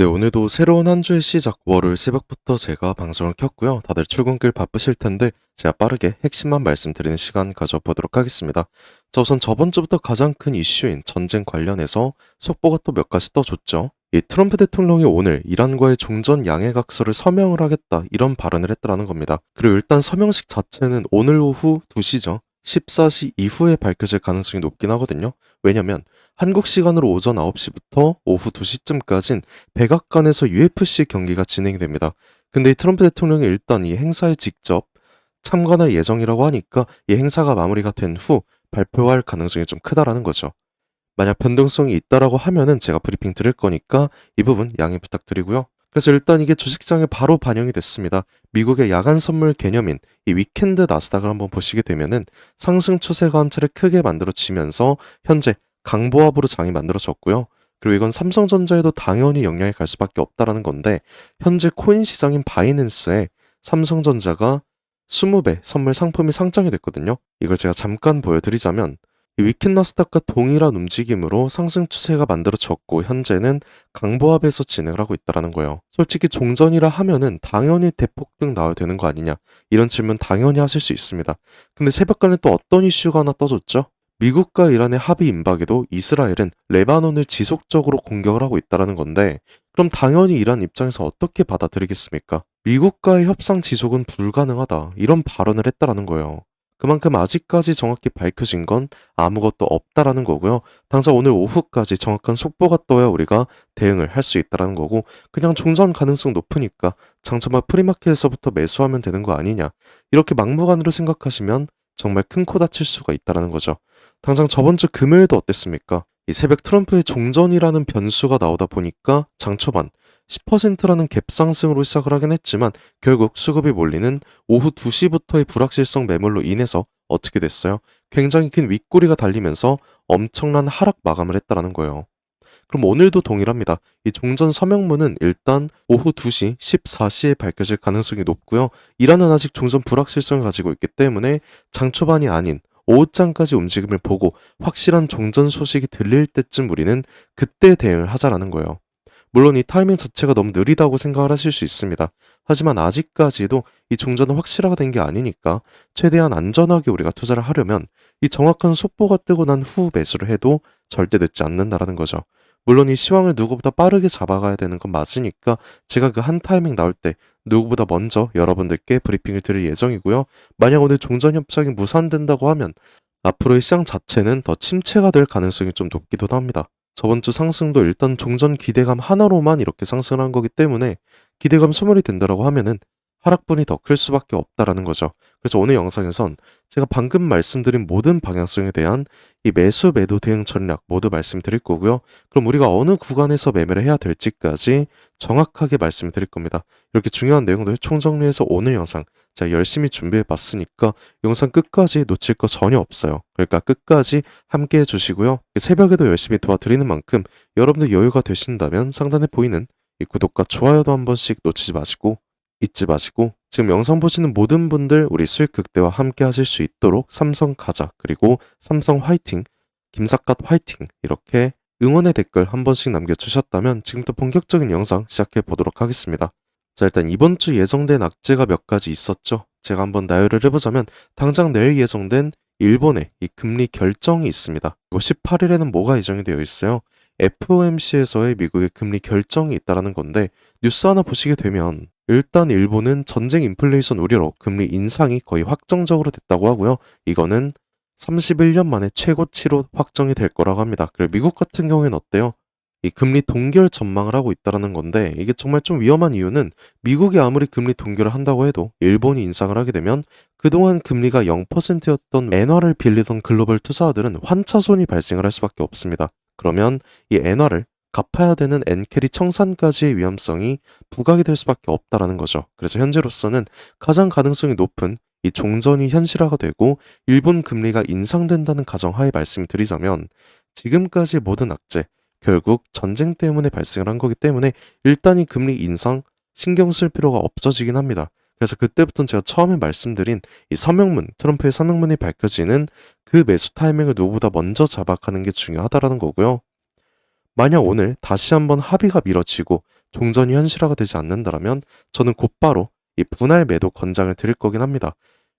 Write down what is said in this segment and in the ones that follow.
네, 오늘도 새로운 한 주의 시작, 월요일 새벽부터 제가 방송을 켰고요. 다들 출근길 바쁘실 텐데 제가 빠르게 핵심만 말씀드리는 시간 가져보도록 하겠습니다. 자, 우선 저번 주부터 가장 큰 이슈인 전쟁 관련해서 속보가 또 몇 가지 떠줬죠. 이 트럼프 대통령이 오늘 이란과의 종전 양해각서를 서명을 하겠다 이런 발언을 했다라는 겁니다. 그리고 일단 서명식 자체는 오늘 오후 2시죠. 14시 이후에 밝혀질 가능성이 높긴 하거든요. 왜냐면 한국 시간으로 오전 9시부터 오후 2시쯤까진 백악관에서 UFC 경기가 진행이 됩니다. 근데 이 트럼프 대통령이 일단 이 행사에 직접 참관할 예정이라고 하니까 이 행사가 마무리가 된 후 발표할 가능성이 좀 크다라는 거죠. 만약 변동성이 있다라고 하면은 제가 브리핑 드릴 거니까 이 부분 양해 부탁드리고요. 그래서 일단 이게 주식시장에 바로 반영이 됐습니다. 미국의 야간 선물 개념인 이 위켄드 나스닥을 한번 보시게 되면은 상승 추세가 한 차례 크게 만들어지면서 현재 강보합으로 장이 만들어졌고요. 그리고 이건 삼성전자에도 당연히 영향이 갈 수밖에 없다라는 건데 현재 코인 시장인 바이낸스에 삼성전자가 20배 선물 상품이 상장이 됐거든요. 이걸 제가 잠깐 보여드리자면 이 위켄 나스닥과 동일한 움직임으로 상승 추세가 만들어졌고 현재는 강보합에서 진행을 하고 있다는 거예요. 솔직히 종전이라 하면은 당연히 대폭등 나와야 되는 거 아니냐 이런 질문 당연히 하실 수 있습니다. 근데 새벽간에 또 어떤 이슈가 하나 떠졌죠? 미국과 이란의 합의 임박에도 이스라엘은 레바논을 지속적으로 공격을 하고 있다는 건데 그럼 당연히 이란 입장에서 어떻게 받아들이겠습니까? 미국과의 협상 지속은 불가능하다 이런 발언을 했다라는 거예요. 그만큼 아직까지 정확히 밝혀진 건 아무것도 없다라는 거고요. 당장 오늘 오후까지 정확한 속보가 떠야 우리가 대응을 할 수 있다라는 거고 그냥 종전 가능성 높으니까 장초막 프리마켓에서부터 매수하면 되는 거 아니냐 이렇게 막무가내로 생각하시면 정말 큰 코 다칠 수가 있다라는 거죠. 당장 저번 주 금요일도 어땠습니까? 이 새벽 트럼프의 종전이라는 변수가 나오다 보니까 장 초반 10%라는 갭 상승으로 시작을 하긴 했지만 결국 수급이 몰리는 오후 2시부터의 불확실성 매물로 인해서 어떻게 됐어요? 굉장히 긴 윗꼬리가 달리면서 엄청난 하락 마감을 했다라는 거예요. 그럼 오늘도 동일합니다. 이 종전 서명문은 일단 오후 2시, 14시에 밝혀질 가능성이 높고요. 이란은 아직 종전 불확실성을 가지고 있기 때문에 장 초반이 아닌 오후장까지 움직임을 보고 확실한 종전 소식이 들릴 때쯤 우리는 그때 대응을 하자라는 거예요. 물론 이 타이밍 자체가 너무 느리다고 생각을 하실 수 있습니다. 하지만 아직까지도 이 종전은 확실화가 된 게 아니니까 최대한 안전하게 우리가 투자를 하려면 이 정확한 속보가 뜨고 난 후 매수를 해도 절대 늦지 않는다라는 거죠. 물론 이 시황을 누구보다 빠르게 잡아가야 되는 건 맞으니까 제가 그 한 타이밍 나올 때 누구보다 먼저 여러분들께 브리핑을 드릴 예정이고요. 만약 오늘 종전 협상이 무산된다고 하면 앞으로의 시장 자체는 더 침체가 될 가능성이 좀 높기도 합니다. 저번 주 상승도 일단 종전 기대감 하나로만 이렇게 상승을 한 거기 때문에 기대감 소멸이 된다라고 하면은 하락분이 더 클 수밖에 없다라는 거죠. 그래서 오늘 영상에선 제가 방금 말씀드린 모든 방향성에 대한 이 매수 매도 대응 전략 모두 말씀드릴 거고요. 그럼 우리가 어느 구간에서 매매를 해야 될지까지 정확하게 말씀드릴 겁니다. 이렇게 중요한 내용들 총정리해서 오늘 영상 제가 열심히 준비해 봤으니까 영상 끝까지 놓칠 거 전혀 없어요. 그러니까 끝까지 함께 해주시고요. 새벽에도 열심히 도와드리는 만큼 여러분들 여유가 되신다면 상단에 보이는 이 구독과 좋아요도 한 번씩 놓치지 마시고 잊지 마시고 지금 영상 보시는 모든 분들 우리 수익 극대화 함께 하실 수 있도록 삼성 가자 그리고 삼성 화이팅 김삿갓 화이팅 이렇게 응원의 댓글 한 번씩 남겨주셨다면 지금부터 본격적인 영상 시작해 보도록 하겠습니다. 자, 일단 이번 주 예정된 악재가 몇 가지 있었죠. 제가 한번 나열을 해보자면 당장 내일 예정된 일본의 이 금리 결정이 있습니다. 그리고 18일에는 뭐가 예정이 되어 있어요? FOMC에서의 미국의 금리 결정이 있다라는 건데 뉴스 하나 보시게 되면 일단 일본은 전쟁 인플레이션 우려로 금리 인상이 거의 확정적으로 됐다고 하고요. 이거는 31년 만에 최고치로 확정이 될 거라고 합니다. 그리고 미국 같은 경우에는 어때요? 이 금리 동결 전망을 하고 있다는 건데 이게 정말 좀 위험한 이유는 미국이 아무리 금리 동결을 한다고 해도 일본이 인상을 하게 되면 그동안 금리가 0%였던 엔화를 빌리던 글로벌 투자자들은 환차손이 발생을 할 수밖에 없습니다. 그러면 이 엔화를 갚아야 되는 엔캐리 청산까지의 위험성이 부각이 될 수밖에 없다라는 거죠. 그래서 현재로서는 가장 가능성이 높은 이 종전이 현실화가 되고 일본 금리가 인상된다는 가정하에 말씀을 드리자면 지금까지 모든 악재 결국 전쟁 때문에 발생을 한 거기 때문에 일단 이 금리 인상 신경 쓸 필요가 없어지긴 합니다. 그래서 그때부터는 제가 처음에 말씀드린 이 서명문, 트럼프의 서명문이 밝혀지는 그 매수 타이밍을 누구보다 먼저 잡아가는 게 중요하다라는 거고요. 만약 오늘 다시 한번 합의가 미뤄지고 종전이 현실화가 되지 않는다라면 저는 곧바로 이 분할 매도 권장을 드릴 거긴 합니다.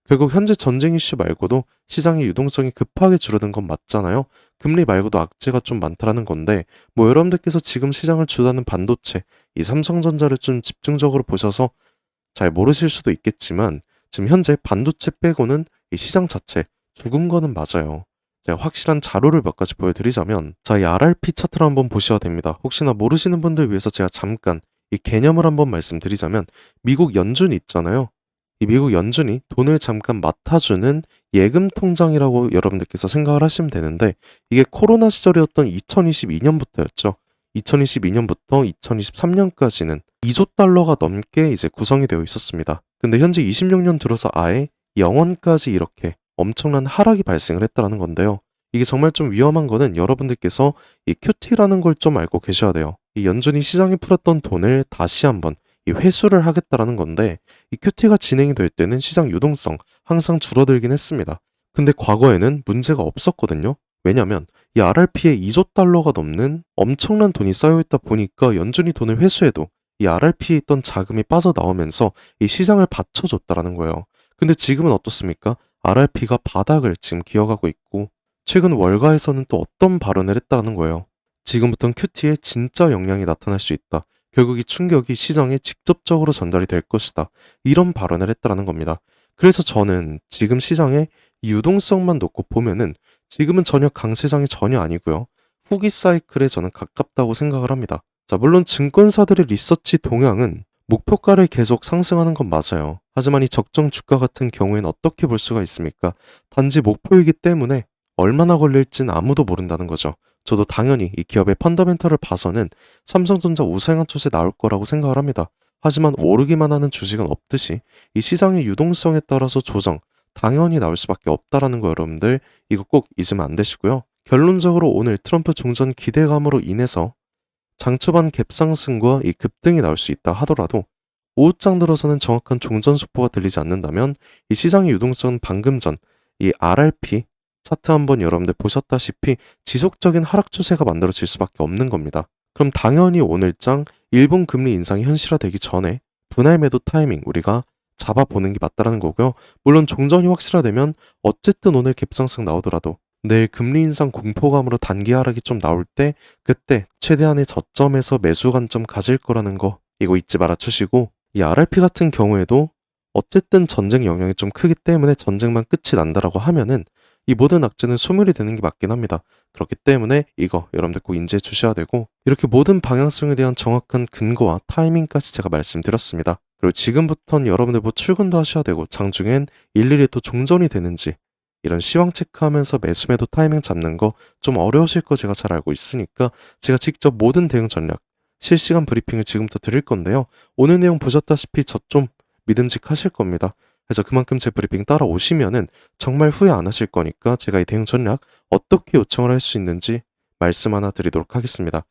결국 현재 전쟁 이슈 말고도 시장의 유동성이 급하게 줄어든 건 맞잖아요. 금리 말고도 악재가 좀 많다라는 건데 뭐 여러분들께서 지금 시장을 주도하는 반도체, 이 삼성전자를 좀 집중적으로 보셔서 잘 모르실 수도 있겠지만 지금 현재 반도체 빼고는 이 시장 자체 죽은 거는 맞아요. 제가 확실한 자료를 몇 가지 보여드리자면 자, 이 RRP 차트를 한번 보셔야 됩니다. 혹시나 모르시는 분들 위해서 제가 잠깐 이 개념을 한번 말씀드리자면 미국 연준이 있잖아요. 이 미국 연준이 돈을 잠깐 맡아주는 예금 통장이라고 여러분들께서 생각을 하시면 되는데 이게 코로나 시절이었던 2022년부터였죠. 2022년부터 2023년까지는 2조 달러가 넘게 이제 구성이 되어 있었습니다. 근데 현재 26년 들어서 아예 0원까지 이렇게 엄청난 하락이 발생을 했다는 건데요. 이게 정말 좀 위험한 거는 여러분들께서 이 QT라는 걸 좀 알고 계셔야 돼요. 이 연준이 시장에 풀었던 돈을 다시 한번 이 회수를 하겠다라는 건데 이 QT가 진행이 될 때는 시장 유동성 항상 줄어들긴 했습니다. 근데 과거에는 문제가 없었거든요. 왜냐면 이 RRP에 2조 달러가 넘는 엄청난 돈이 쌓여있다 보니까 연준이 돈을 회수해도 이 RRP에 있던 자금이 빠져나오면서 이 시장을 받쳐줬다라는 거예요. 근데 지금은 어떻습니까? RRP가 바닥을 지금 기어가고 있고 최근 월가에서는 또 어떤 발언을 했다는 거예요. 지금부터는 QT에 진짜 영향이 나타날 수 있다. 결국 이 충격이 시장에 직접적으로 전달이 될 것이다. 이런 발언을 했다는 겁니다. 그래서 저는 지금 시장의 유동성만 놓고 보면은 지금은 전혀 강세장이 전혀 아니고요. 후기 사이클에 저는 가깝다고 생각을 합니다. 자, 물론 증권사들의 리서치 동향은 목표가를 계속 상승하는 건 맞아요. 하지만 이 적정 주가 같은 경우에는 어떻게 볼 수가 있습니까? 단지 목표이기 때문에 얼마나 걸릴진 아무도 모른다는 거죠. 저도 당연히 이 기업의 펀더멘털을 봐서는 삼성전자 우상향 추세 나올 거라고 생각을 합니다. 하지만 오르기만 하는 주식은 없듯이 이 시장의 유동성에 따라서 조정, 당연히 나올 수밖에 없다라는 거 여러분들 이거 꼭 잊으면 안 되시고요. 결론적으로 오늘 트럼프 종전 기대감으로 인해서 장 초반 갭상승과 이 급등이 나올 수 있다 하더라도 오후장 들어서는 정확한 종전 속보가 들리지 않는다면 이 시장의 유동성은 방금 전 이 RRP 차트 한번 여러분들 보셨다시피 지속적인 하락 추세가 만들어질 수밖에 없는 겁니다. 그럼 당연히 오늘장 일본 금리 인상이 현실화되기 전에 분할 매도 타이밍 우리가 잡아보는 게 맞다라는 거고요. 물론 종전이 확실화되면 어쨌든 오늘 갭상승 나오더라도 내일 금리 인상 공포감으로 단기 하락이 좀 나올 때 그때 최대한의 저점에서 매수 관점 가질 거라는 거 이거 잊지 말아 주시고 이 RRP 같은 경우에도 어쨌든 전쟁 영향이 좀 크기 때문에 전쟁만 끝이 난다라고 하면은 이 모든 악재는 소멸이 되는 게 맞긴 합니다. 그렇기 때문에 이거 여러분들 꼭 인지해 주셔야 되고 이렇게 모든 방향성에 대한 정확한 근거와 타이밍까지 제가 말씀드렸습니다. 그리고 지금부터는 여러분들 뭐 출근도 하셔야 되고 장중엔 일일이 또 종전이 되는지 이런 시황 체크하면서 매수 매도 타이밍 잡는 거 좀 어려우실 거 제가 잘 알고 있으니까 제가 직접 모든 대응 전략 실시간 브리핑을 지금부터 드릴 건데요. 오늘 내용 보셨다시피 저 좀 믿음직하실 겁니다. 그래서 그만큼 제 브리핑 따라오시면은 정말 후회 안 하실 거니까 제가 이 대응 전략 어떻게 요청을 할 수 있는지 말씀 하나 드리도록 하겠습니다.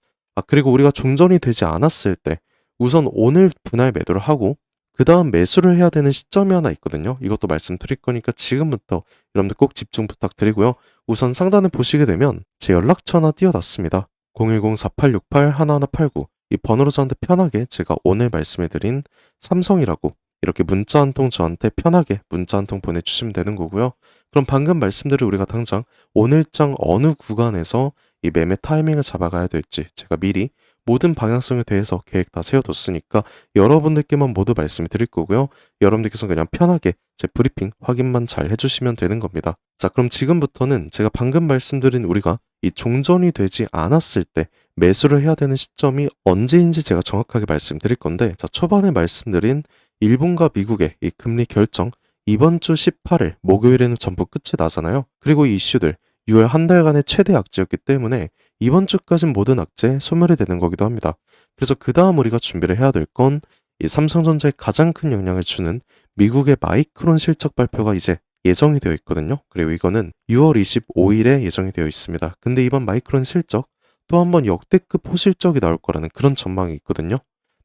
그리고 우리가 종전이 되지 않았을 때 우선 오늘 분할 매도를 하고 그 다음 매수를 해야 되는 시점이 하나 있거든요. 이것도 말씀드릴 거니까 지금부터 여러분들 꼭 집중 부탁드리고요. 우선 상단에 보시게 되면 제 연락처 하나 띄워놨습니다. 010-4868-1189 이 번호로 저한테 편하게 제가 오늘 말씀해드린 삼성이라고 이렇게 문자 한 통 저한테 편하게 문자 한 통 보내주시면 되는 거고요. 그럼 방금 말씀드린 우리가 당장 오늘장 어느 구간에서 이 매매 타이밍을 잡아가야 될지 제가 미리 모든 방향성에 대해서 계획 다 세워뒀으니까 여러분들께만 모두 말씀을 드릴 거고요. 여러분들께서 그냥 편하게 제 브리핑 확인만 잘 해주시면 되는 겁니다. 자, 그럼 지금부터는 제가 방금 말씀드린 우리가 이 종전이 되지 않았을 때 매수를 해야 되는 시점이 언제인지 제가 정확하게 말씀드릴 건데 자, 초반에 말씀드린 일본과 미국의 이 금리 결정 이번 주 18일 목요일에는 전부 끝이 나잖아요. 그리고 이 이슈들 6월 한 달간의 최대 악재였기 때문에 이번 주까진 모든 악재 소멸이 되는 거기도 합니다. 그래서 그 다음 우리가 준비를 해야 될 건 이 삼성전자에 가장 큰 영향을 주는 미국의 마이크론 실적 발표가 이제 예정이 되어 있거든요. 그리고 이거는 6월 25일에 예정이 되어 있습니다. 근데 이번 마이크론 실적 또 한 번 역대급 호실적이 나올 거라는 그런 전망이 있거든요.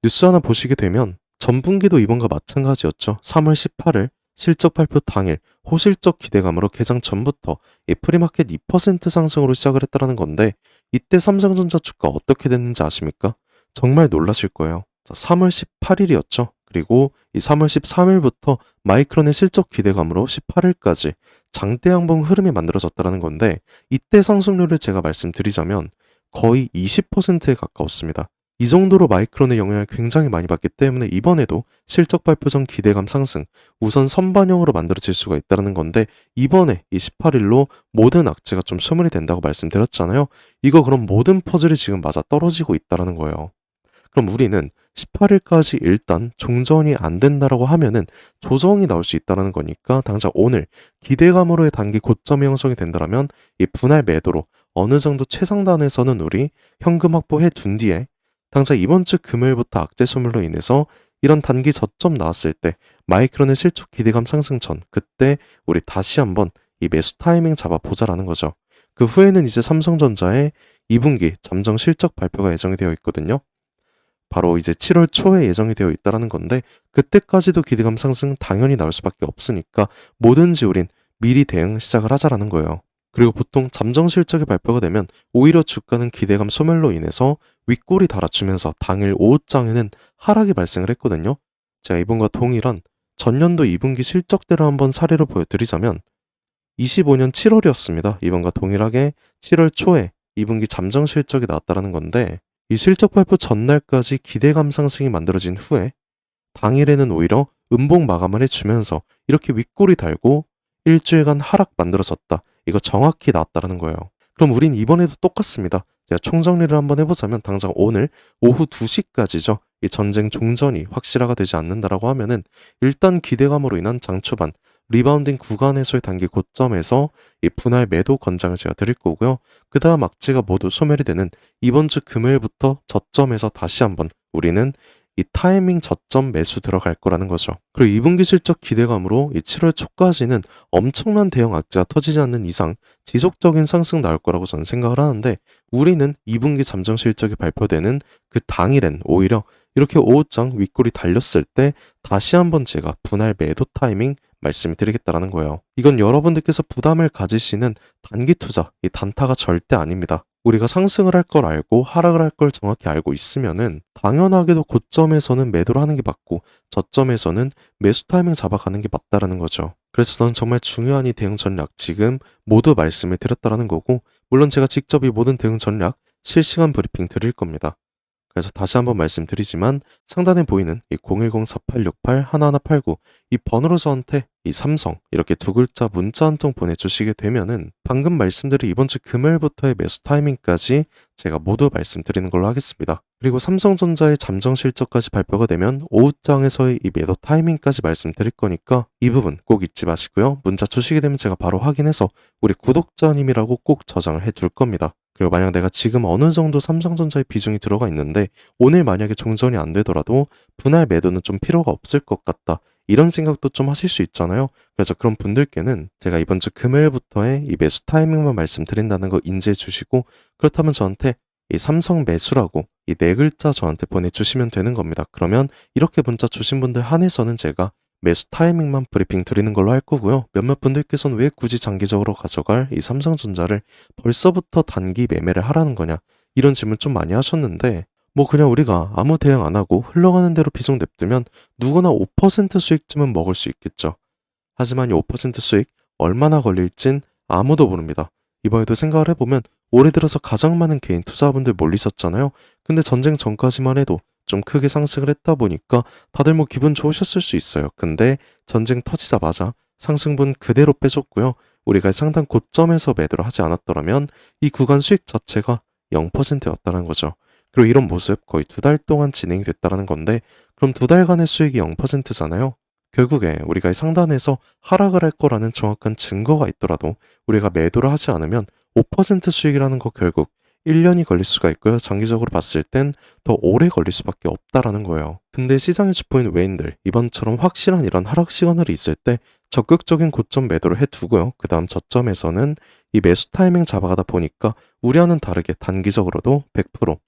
뉴스 하나 보시게 되면 전분기도 이번과 마찬가지였죠. 3월 18일 실적 발표 당일 호실적 기대감으로 개장 전부터 이 프리마켓 2% 상승으로 시작을 했다는 건데 이때 삼성전자 주가 어떻게 됐는지 아십니까? 정말 놀라실 거예요. 자, 3월 18일이었죠. 그리고 이 3월 13일부터 마이크론의 실적 기대감으로 18일까지 장대 양봉 흐름이 만들어졌다는 건데 이때 상승률을 제가 말씀드리자면 거의 20%에 가까웠습니다. 이 정도로 마이크론의 영향을 굉장히 많이 받기 때문에 이번에도 실적 발표 전 기대감 상승, 우선 선반영으로 만들어질 수가 있다는 건데 이번에 이 18일로 모든 악재가 좀 소멸이 된다고 말씀드렸잖아요. 이거 그럼 모든 퍼즐이 지금 맞아 떨어지고 있다는 거예요. 그럼 우리는 18일까지 일단 종전이 안 된다라고 하면은 조정이 나올 수 있다는 거니까 당장 오늘 기대감으로의 단기 고점이 형성이 된다면 이 분할 매도로 어느 정도 최상단에서는 우리 현금 확보해 둔 뒤에 당장 이번 주 금요일부터 악재 소멸로 인해서 이런 단기 저점 나왔을 때 마이크론의 실적 기대감 상승 전 그때 우리 다시 한번 이 매수 타이밍 잡아보자라는 거죠. 그 후에는 이제 삼성전자의 2분기 잠정 실적 발표가 예정이 되어 있거든요. 바로 이제 7월 초에 예정이 되어 있다라는 건데 그때까지도 기대감 상승 당연히 나올 수밖에 없으니까 뭐든지 우린 미리 대응 시작을 하자라는 거예요. 그리고 보통 잠정 실적이 발표가 되면 오히려 주가는 기대감 소멸로 인해서 윗골이 달아주면서 당일 오후장에는 하락이 발생을 했거든요. 제가 이번과 동일한 전년도 2분기 실적대로 한번 사례로 보여드리자면 25년 7월이었습니다. 이번과 동일하게 7월 초에 2분기 잠정 실적이 나왔다라는 건데 이 실적 발표 전날까지 기대감 상승이 만들어진 후에 당일에는 오히려 음봉 마감을 해주면서 이렇게 윗골이 달고 일주일간 하락 만들어졌다. 이거 정확히 나왔다라는 거예요. 그럼 우린 이번에도 똑같습니다. 제가 총정리를 한번 해보자면 당장 오늘 오후 2시까지죠. 이 전쟁 종전이 확실화가 되지 않는다라고 하면은 일단 기대감으로 인한 장 초반 리바운딩 구간에서의 단기 고점에서 이 분할 매도 권장을 제가 드릴 거고요. 그 다음 악재가 모두 소멸이 되는 이번 주 금요일부터 저점에서 다시 한번 우리는 이 타이밍 저점 매수 들어갈 거라는 거죠. 그리고 2분기 실적 기대감으로 이 7월 초까지는 엄청난 대형 악재가 터지지 않는 이상 지속적인 상승 나올 거라고 저는 생각을 하는데 우리는 2분기 잠정 실적이 발표되는 그 당일엔 오히려 이렇게 오후장 윗골이 달렸을 때 다시 한번 제가 분할 매도 타이밍 말씀드리겠다라는 거예요. 이건 여러분들께서 부담을 가지시는 단기 투자, 이 단타가 절대 아닙니다. 우리가 상승을 할 걸 알고 하락을 할 걸 정확히 알고 있으면은 당연하게도 고점에서는 매도를 하는 게 맞고 저점에서는 매수 타이밍 잡아가는 게 맞다라는 거죠. 그래서 저는 정말 중요한 이 대응 전략 지금 모두 말씀을 드렸다라는 거고 물론 제가 직접 이 모든 대응 전략 실시간 브리핑 드릴 겁니다. 그래서 다시 한번 말씀드리지만 상단에 보이는 이 010-4868-1189 이 번호로 저한테 이 삼성 이렇게 두 글자 문자 한 통 보내주시게 되면은 방금 말씀드린 이번 주 금요일부터의 매수 타이밍까지 제가 모두 말씀드리는 걸로 하겠습니다. 그리고 삼성전자의 잠정 실적까지 발표가 되면 오후장에서의 이 매도 타이밍까지 말씀드릴 거니까 이 부분 꼭 잊지 마시고요. 문자 주시게 되면 제가 바로 확인해서 우리 구독자님이라고 꼭 저장을 해둘 겁니다. 그리고 만약 내가 지금 어느 정도 삼성전자의 비중이 들어가 있는데 오늘 만약에 종전이 안 되더라도 분할 매도는 좀 필요가 없을 것 같다. 이런 생각도 좀 하실 수 있잖아요. 그래서 그런 분들께는 제가 이번 주 금요일부터의 이 매수 타이밍만 말씀드린다는 거 인지해 주시고 그렇다면 저한테 이 삼성 매수라고 이 네 글자 저한테 보내주시면 되는 겁니다. 그러면 이렇게 문자 주신 분들 한해서는 제가 매수 타이밍만 브리핑 드리는 걸로 할 거고요. 몇몇 분들께서는 왜 굳이 장기적으로 가져갈 이 삼성전자를 벌써부터 단기 매매를 하라는 거냐 이런 질문 좀 많이 하셨는데 뭐 그냥 우리가 아무 대응 안 하고 흘러가는 대로 비중 냅두면 누구나 5% 수익쯤은 먹을 수 있겠죠. 하지만 이 5% 수익 얼마나 걸릴진 아무도 모릅니다. 이번에도 생각을 해보면 올해 들어서 가장 많은 개인 투자분들 몰리셨잖아요. 근데 전쟁 전까지만 해도 좀 크게 상승을 했다 보니까 다들 뭐 기분 좋으셨을 수 있어요. 근데 전쟁 터지자마자 상승분 그대로 빼줬고요. 우리가 상단 고점에서 매도를 하지 않았더라면 이 구간 수익 자체가 0%였다는 거죠. 그리고 이런 모습 거의 2달 동안 진행이 됐다는 건데 그럼 2달간의 수익이 0%잖아요. 결국에 우리가 이 상단에서 하락을 할 거라는 정확한 증거가 있더라도 우리가 매도를 하지 않으면 5% 수익이라는 거 결국 1년이 걸릴 수가 있고요. 장기적으로 봤을 땐 더 오래 걸릴 수밖에 없다라는 거예요. 근데 시장의 주포인 외인들 이번처럼 확실한 이런 하락 시그널이 있을 때 적극적인 고점 매도를 해두고요. 그 다음 저점에서는 이 매수 타이밍 잡아가다 보니까 우려는 다르게 단기적으로도 100%,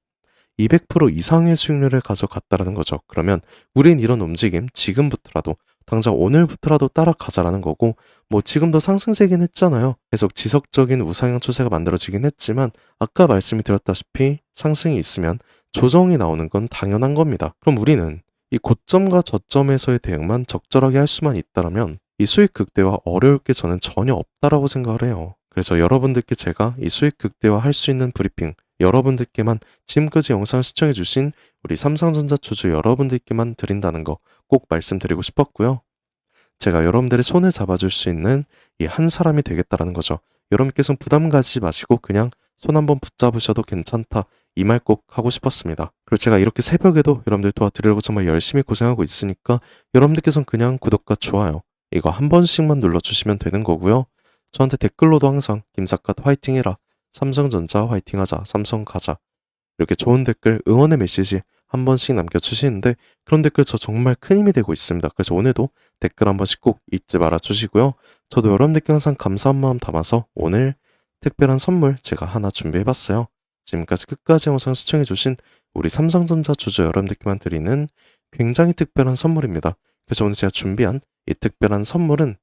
200% 이상의 수익률을 가져갔다라는 거죠. 그러면 우린 이런 움직임 지금부터라도 당장 오늘부터라도 따라가자라는 거고 뭐 지금도 상승세긴 했잖아요. 계속 지속적인 우상향 추세가 만들어지긴 했지만 아까 말씀이 드렸다시피 상승이 있으면 조정이 나오는 건 당연한 겁니다. 그럼 우리는 이 고점과 저점에서의 대응만 적절하게 할 수만 있다라면 이 수익 극대화 어려울 게 저는 전혀 없다라고 생각을 해요. 그래서 여러분들께 제가 이 수익 극대화 할 수 있는 브리핑, 여러분들께만 지금까지 영상 시청해주신 우리 삼성전자 주주 여러분들께만 드린다는 거 꼭 말씀드리고 싶었고요. 제가 여러분들의 손을 잡아줄 수 있는 이 한 사람이 되겠다라는 거죠. 여러분께서는 부담 가지지 마시고 그냥 손 한번 붙잡으셔도 괜찮다. 이 말 꼭 하고 싶었습니다. 그리고 제가 이렇게 새벽에도 여러분들 도와드리려고 정말 열심히 고생하고 있으니까 여러분들께서는 그냥 구독과 좋아요 이거 한 번씩만 눌러주시면 되는 거고요. 저한테 댓글로도 항상 김사갓 화이팅해라, 삼성전자 화이팅하자, 삼성 가자 이렇게 좋은 댓글 응원의 메시지 한 번씩 남겨주시는데 그런 댓글 저 정말 큰 힘이 되고 있습니다. 그래서 오늘도 댓글 한 번씩 꼭 잊지 말아주시고요. 저도 여러분들께 항상 감사한 마음 담아서 오늘 특별한 선물 제가 하나 준비해봤어요. 지금까지 끝까지 영상 시청해주신 우리 삼성전자 주주 여러분들께만 드리는 굉장히 특별한 선물입니다. 그래서 오늘 제가 준비한 이 특별한 선물은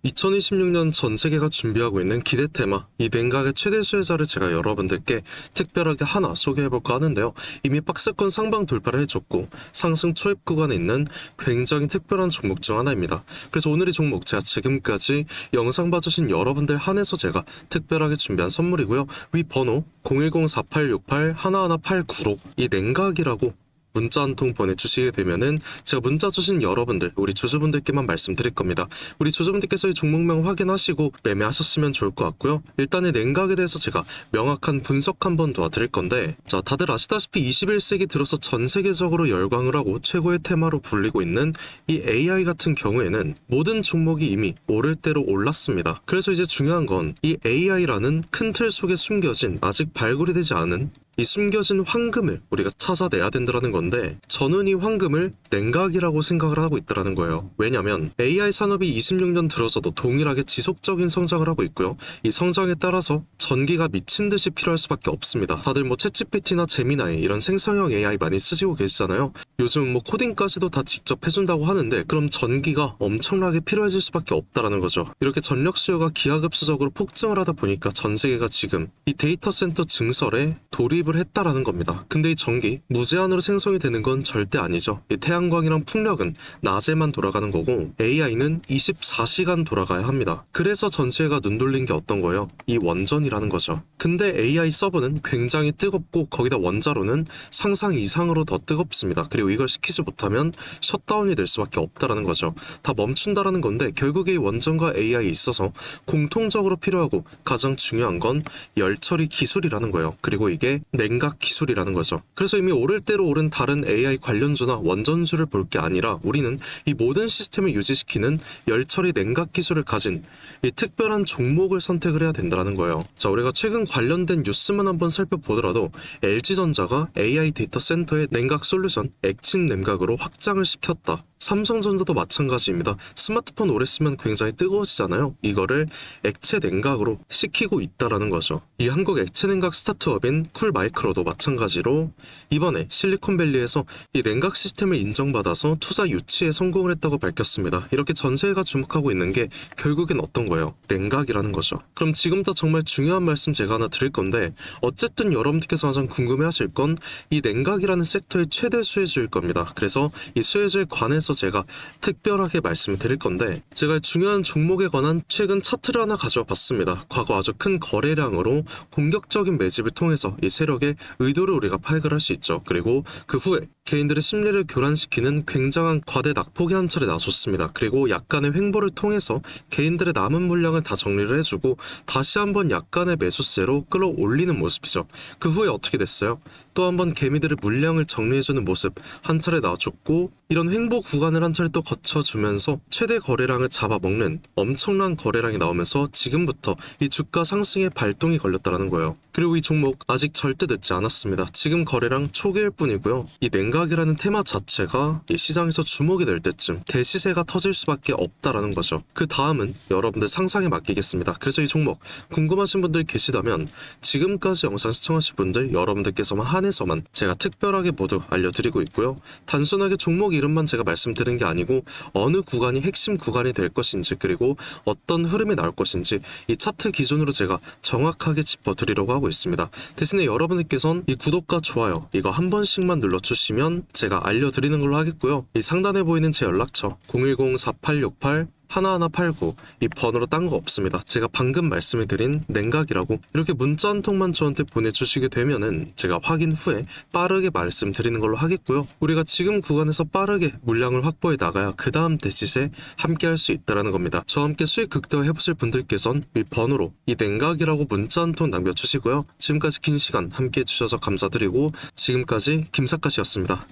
2026년 전 세계가 준비하고 있는 기대 테마 이 냉각의 최대 수혜자를 제가 여러분들께 특별하게 하나 소개해볼까 하는데요. 이미 박스권 상방 돌파를 해줬고 상승 초입 구간에 있는 굉장히 특별한 종목 중 하나입니다. 그래서 오늘 이 종목 제가 지금까지 영상 봐주신 여러분들 한해서 제가 특별하게 준비한 선물이고요. 위 번호 010-4868-1189로 이 냉각이라고 문자 한 통 보내주시게 되면은 제가 문자 주신 여러분들 우리 주주분들께만 말씀드릴 겁니다. 우리 주주분들께서 이 종목명 확인하시고 매매하셨으면 좋을 것 같고요. 일단 이 냉각에 대해서 제가 명확한 분석 한번 도와드릴 건데, 자 다들 아시다시피 21세기 들어서 전 세계적으로 열광을 하고 최고의 테마로 불리고 있는 이 AI 같은 경우에는 모든 종목이 이미 오를 대로 올랐습니다. 그래서 이제 중요한 건 이 AI라는 큰 틀 속에 숨겨진 아직 발굴이 되지 않은 이 숨겨진 황금을 우리가 찾아내야 된다는 건데, 저는 이 황금을 냉각이라고 생각을 하고 있다는 거예요. 왜냐면 AI 산업이 26년 들어서도 동일하게 지속적인 성장을 하고 있고요. 이 성장에 따라서 전기가 미친 듯이 필요할 수밖에 없습니다. 다들 뭐 챗GPT나 제미나이 이런 생성형 AI 많이 쓰시고 계시잖아요. 요즘 뭐 코딩까지도 다 직접 해준다고 하는데 그럼 전기가 엄청나게 필요해질 수밖에 없다라는 거죠. 이렇게 전력 수요가 기하급수적으로 폭증을 하다 보니까 전 세계가 지금 이 데이터 센터 증설에 돌입을 했다라는 겁니다. 근데 이 전기 무제한으로 생성이 되는 건 절대 아니죠. 이 태양광이랑 풍력은 낮에만 돌아가는 거고 AI는 24시간 돌아가야 합니다. 그래서 전 세계가 눈 돌린 게 어떤 거예요? 이 원전이라는 거죠. 근데 AI 서버는 굉장히 뜨겁고 거기다 원자로는 상상 이상으로 더 뜨겁습니다. 그리고 이걸 시키지 못하면 셧다운이 될 수밖에 없다라는 거죠. 다 멈춘다라는 건데 결국에 이 원전과 AI에 있어서 공통적으로 필요하고 가장 중요한 건 열처리 기술이라는 거예요. 그리고 이게 냉각 기술이라는 거죠. 그래서 이미 오를 대로 오른 다른 AI 관련주나 원전주를 볼 게 아니라 우리는 이 모든 시스템을 유지시키는 열처리 냉각 기술을 가진 이 특별한 종목을 선택을 해야 된다는 거예요. 자, 우리가 최근 관련된 뉴스만 한번 살펴보더라도 LG전자가 AI 데이터 센터의 냉각 솔루션 액친 냉각으로 확장을 시켰다. 삼성전자도 마찬가지입니다. 스마트폰 오래 쓰면 굉장히 뜨거워지잖아요. 이거를 액체 냉각으로 시키고 있다라는 거죠. 이 한국 액체 냉각 스타트업인 쿨마이크로도 마찬가지로 이번에 실리콘밸리에서 이 냉각 시스템을 인정받아서 투자 유치에 성공을 했다고 밝혔습니다. 이렇게 전 세계가 주목하고 있는 게 결국엔 어떤 거예요? 냉각이라는 거죠. 그럼 지금부터 정말 중요한 말씀 제가 하나 드릴 건데, 어쨌든 여러분들께서 가장 궁금해하실 건 이 냉각이라는 섹터의 최대 수혜주일 겁니다. 그래서 이 수혜주에 관해서 제가 특별하게 말씀을 드릴 건데, 제가 중요한 종목에 관한 최근 차트를 하나 가져와 봤습니다. 과거 아주 큰 거래량으로 공격적인 매집을 통해서 이 세력의 의도를 우리가 파악을 할 수 있죠. 그리고 그 후에 개인들의 심리를 교란시키는 굉장한 과대 낙폭이 한 차례 나섰습니다. 그리고 약간의 횡보를 통해서 개인들의 남은 물량을 다 정리를 해주고 다시 한번 약간의 매수세로 끌어올리는 모습이죠. 그 후에 어떻게 됐어요? 또 한번 개미들의 물량을 정리해주는 모습 한 차례 나와줬고, 이런 횡보 구간을 한 차례 또 거쳐주면서 최대 거래량을 잡아먹는 엄청난 거래량이 나오면서 지금부터 이 주가 상승에 발동이 걸렸다는 거예요. 그리고 이 종목 아직 절대 늦지 않았습니다. 지금 거래량 초기일 뿐이고요. 이 냉각이라는 테마 자체가 이 시장에서 주목이 될 때쯤 대시세가 터질 수밖에 없다라는 거죠. 그 다음은 여러분들 상상에 맡기겠습니다. 그래서 이 종목 궁금하신 분들 계시다면 지금까지 영상 시청하신 분들 여러분들께서만 한해서만 제가 특별하게 모두 알려드리고 있고요. 단순하게 종목 이름만 제가 말씀드린 게 아니고 어느 구간이 핵심 구간이 될 것인지, 그리고 어떤 흐름이 나올 것인지 이 차트 기준으로 제가 정확하게 짚어드리려고 하고 하고 있습니다. 대신에 여러분들께선 이 구독과 좋아요 이거 한 번씩만 눌러주시면 제가 알려드리는 걸로 하겠고요. 이 상단에 보이는 제 연락처 010-4868 1189 이 번호로 딴 거 없습니다. 제가 방금 말씀을 드린 냉각이라고 이렇게 문자 한 통만 저한테 보내주시게 되면은 제가 확인 후에 빠르게 말씀드리는 걸로 하겠고요. 우리가 지금 구간에서 빠르게 물량을 확보해 나가야 그 다음 대시세 함께 할 수 있다라는 겁니다. 저와 함께 수익 극대화 해보실 분들께선 이 번호로 이 냉각이라고 문자 한 통 남겨주시고요. 지금까지 긴 시간 함께 해주셔서 감사드리고 지금까지 김사카시였습니다.